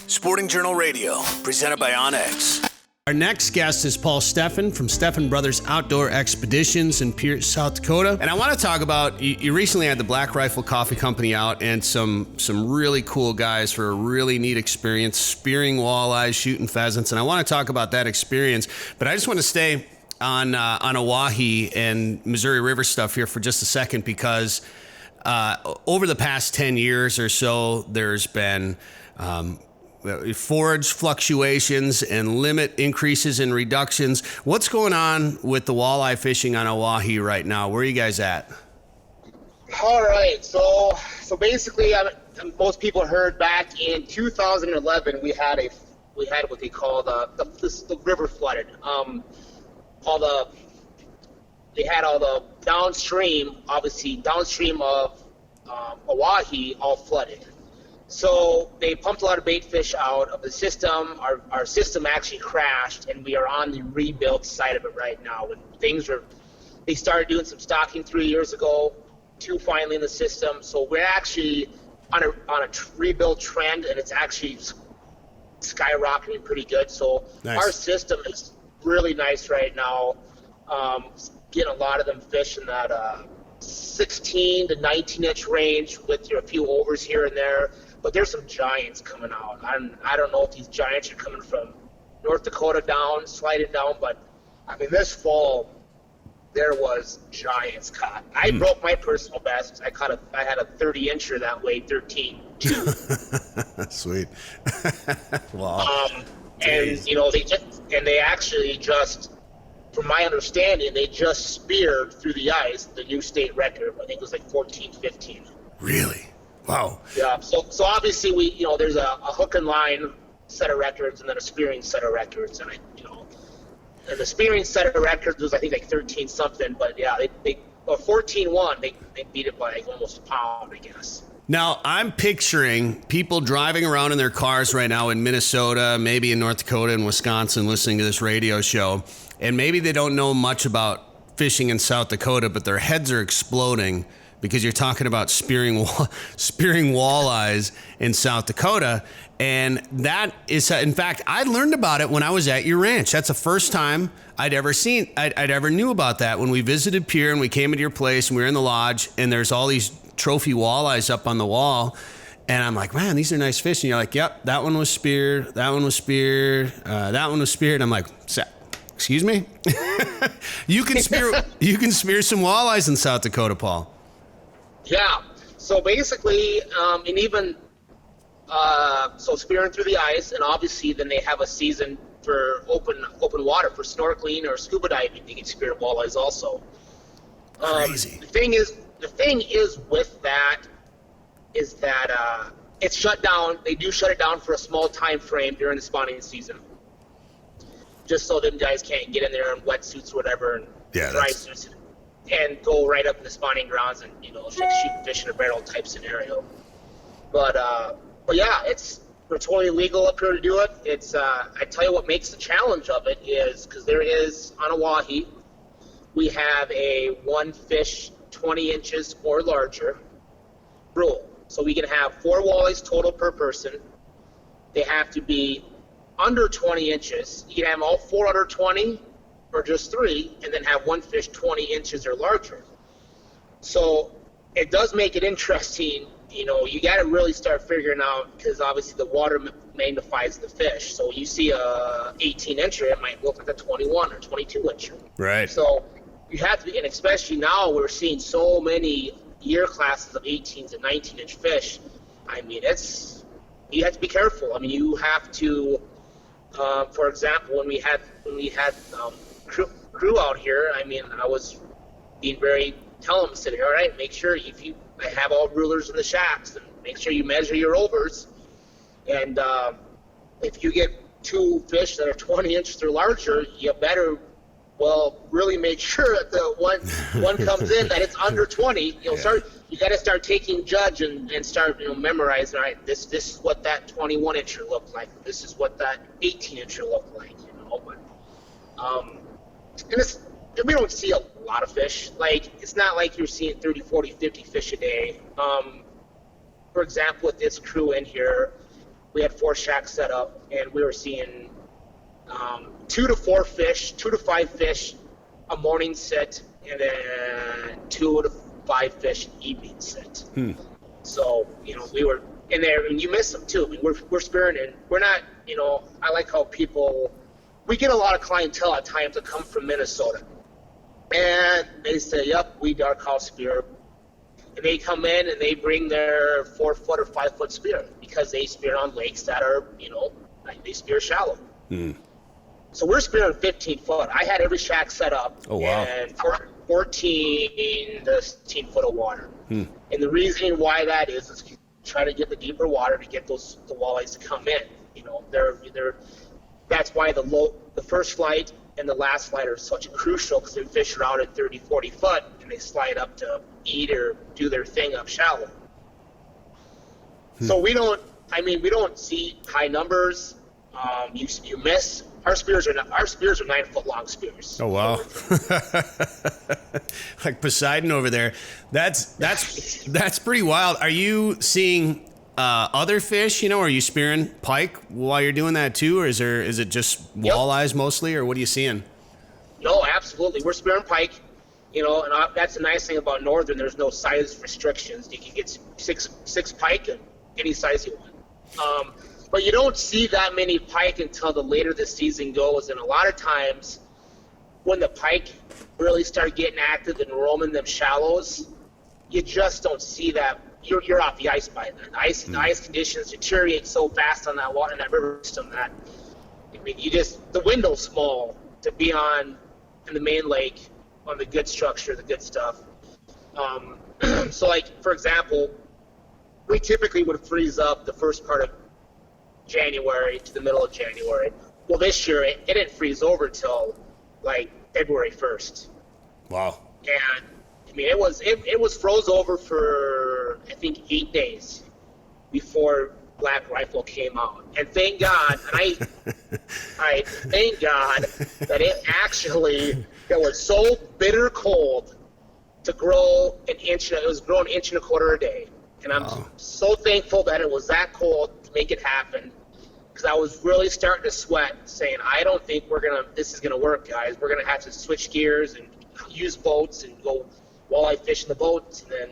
Sporting Journal Radio, presented by Onyx. Our next guest is Paul Steffen from Steffen Brothers Outdoor Expeditions in Pierce, South Dakota. And I want to talk about, you recently had the Black Rifle Coffee Company out and some really cool guys for a really neat experience, spearing walleyes, shooting pheasants. And I want to talk about that experience, but I just want to stay on Oahe and Missouri River stuff here for just a second, because over the past 10 years or so, there's been forage fluctuations and limit increases and reductions. What's going on with the walleye fishing on Oahe right now? Where are you guys at? All right, so basically, most people heard back in 2011 we had what they call the river flooded. They had all the downstream of Oahe all flooded. So they pumped a lot of bait fish out of the system. Our system actually crashed, and we are on the rebuild side of it right now. When they started doing some stocking 3 years ago, 2 finally in the system. So we're actually on a rebuild trend, and it's actually skyrocketing pretty good. So nice. Our system is really nice right now. Getting a lot of them fish in that 16 to 19 inch range with a few overs here and there. But there's some giants coming out. I don't know if these giants are coming from North Dakota sliding down, but I mean, this fall there was giants caught. I broke my personal best. I had a 30-incher that weighed 13.2. Sweet. Wow. And they actually just, from my understanding, they just speared through the ice the new state record. I think it was like 14-15. Really? Wow. Yeah. So obviously there's a hook and line set of records and then a spearing set of records, and and the spearing set of records was I think like 13 something, but yeah, they 14-1. They beat it by like almost a pound, I guess. Now, I'm picturing people driving around in their cars right now in Minnesota, maybe in North Dakota and Wisconsin, listening to this radio show, and maybe they don't know much about fishing in South Dakota, but their heads are exploding because you're talking about spearing walleyes in South Dakota. And that is, in fact, I learned about it when I was at your ranch. That's the first time I'd ever knew about that. When we visited Pierre and we came into your place and we were in the lodge and there's all these trophy walleyes up on the wall. And I'm like, man, these are nice fish. And you're like, yep, that one was speared. That one was speared. That one was speared. I'm like, excuse me? You can spear some walleyes in South Dakota, Paul. Yeah. So basically, and even so spearing through the ice, and obviously then they have a season for open water for snorkeling or scuba diving. They can spear walleyes also. Crazy. The thing is with that is that it's shut down. They do shut it down for a small time frame during the spawning season, just so them guys can't get in there in wetsuits or whatever and dry suits and go right up in the spawning grounds and shoot fish in a barrel type scenario. But yeah, we're totally legal up here to do it. It's I tell you what makes the challenge of it is because there is on Oahe, we have a one fish 20 inches or larger rule. So we can have 4 walleyes total per person. They have to be under 20 inches. You can have all 4 under 20 or just 3, and then have one fish 20 inches or larger. So it does make it interesting. You got to really start figuring out, because obviously the water magnifies the fish. So you see a 18-incher, it might look like a 21 or 22-incher. Right. So you have to be, and especially now we're seeing so many year classes of 18s and 19-inch fish. I mean, you have to be careful. I mean, you have to, for example, when we had crew out here, I mean, I was being tell them, said, all right, make sure if you have all rulers in the shacks, and make sure you measure your overs. And if you get 2 fish that are 20 inches or larger, you better, really make sure that the one comes in that it's under 20. You got to start taking judge and start memorizing. All right, this is what that 21-incher looked like. This is what that 18-incher looked like. But and we don't see a lot of fish. Like, it's not like you're seeing 30, 40, 50 fish a day. For example, with this crew in here, we had 4 shacks set up, and we were seeing 2 to 4 fish, 2 to 5 fish a morning sit, and then 2 to 5 fish an evening sit. So, you know, we were in there, and you miss them too. I mean, we're spearing, and we're not, you know, I like how we get a lot of clientele at times that come from Minnesota. And they say, yep, we dark house spear. And they come in and they bring their 4-foot or 5-foot spear because they spear on lakes that are, you know, like they spear shallow. So we're spearing 15 foot. I had every shack set up. Oh, wow. And 14 to 16 foot of water. And the reason why that is you try to get the deeper water to get the walleyes to come in. You know, that's why the first flight and the last flight are such crucial, because they fish around at 30, 40 foot and they slide up to eat or do their thing up shallow. So we don't see high numbers. You miss. Our spears are 9 foot long spears. Oh, wow. Like Poseidon over there. That's pretty wild. Are you seeing other fish, you know? Are you spearing pike while you're doing that too, or is it just walleyes mostly, or what are you seeing? No, absolutely. We're spearing pike, you know, and that's the nice thing about Northern. There's no size restrictions. You can get six pike and any size you want. But you don't see that many pike until the later the season goes, and a lot of times when the pike really start getting active and roaming them shallows, you just don't see that. You're off the ice by then. The ice conditions deteriorate so fast on that water, in that river system, that I mean, the window's small to be in the main lake on the good structure, the good stuff. So, like for example, we typically would freeze up the first part of January to the middle of January. Well, this year it didn't freeze over till like February 1st. Wow. And I mean, it was froze over for I think 8 days before Black Rifle came out. And thank God, and I thank God that it was so bitter cold to grow an inch. It was growing 1.25 inches a day. And I'm so thankful that it was that cold to make it happen, because I was really starting to sweat, saying, I don't think this is gonna work, guys. We're gonna have to switch gears and use boats and go walleye fish in the boats, and then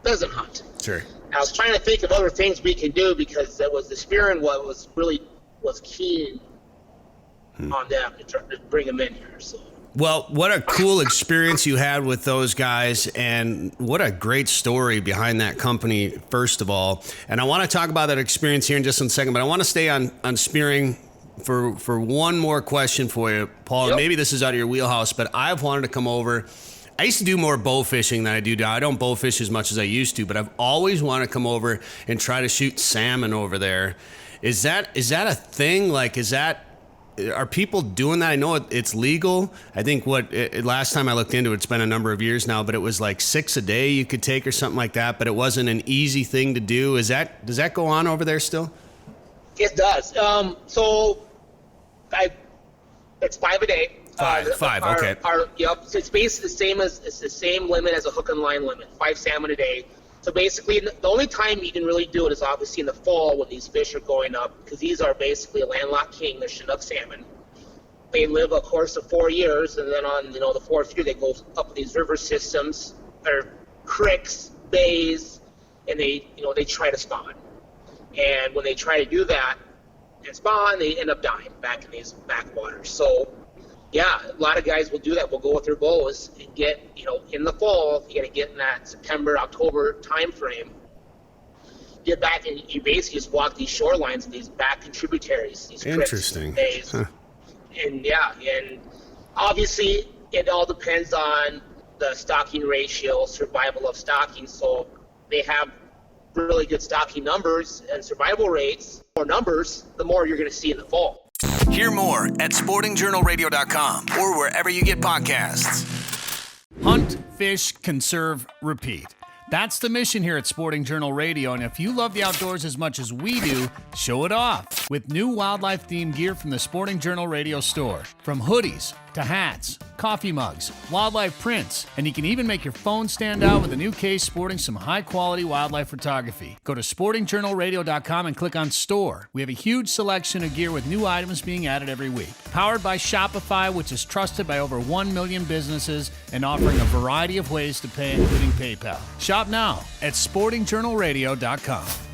pheasant hunt. Sure. I was trying to think of other things we can do, because that was the spearing what was key on them to try to bring them in here. So. Well, what a cool experience you had with those guys, and what a great story behind that company, first of all. And I want to talk about that experience here in just a second, but I want to stay on spearing for one more question for you, Paul. Yep. Maybe this is out of your wheelhouse, but I've wanted to come over. I used to do more bow fishing than I do now. I don't bow fish as much as I used to, but I've always wanted to come over and try to shoot salmon over there. Is that a thing? Like, are people doing that? I know it's legal. I think last time I looked into it, it's been a number of years now, but it was like 6 a day you could take or something like that, but it wasn't an easy thing to do. Does that go on over there still? It does. It's 5 a day. Five. Okay. Yep. So it's basically it's the same limit as a hook and line limit. 5 salmon a day. So basically, the only time you can really do it is obviously in the fall when these fish are going up, because these are basically a landlocked king. They're Chinook salmon. They live a course of 4 years, and then on the 4th year they go up these river systems, or creeks, bays, and they try to spawn. And when they try to do that and spawn, they end up dying back in these backwaters. So yeah, a lot of guys will do that. Will go with their bows and get, in the fall, you got to get in that September, October time frame. Get back, and you basically just walk these shorelines and these back contributaries, these interesting bays. Huh. And obviously it all depends on the stocking ratio, survival of stocking. So they have really good stocking numbers and survival rates. More numbers, the more you're going to see in the fall. Hear more at sportingjournalradio.com or wherever you get podcasts. Hunt, fish, conserve, repeat. That's the mission here at Sporting Journal Radio, and if you love the outdoors as much as we do, show it off with new wildlife-themed gear from the Sporting Journal Radio store. From hoodies to hats, coffee mugs, wildlife prints, and you can even make your phone stand out with a new case sporting some high-quality wildlife photography. Go to sportingjournalradio.com and click on Store. We have a huge selection of gear with new items being added every week. Powered by Shopify, which is trusted by over 1 million businesses and offering a variety of ways to pay, including PayPal. Shop now at sportingjournalradio.com.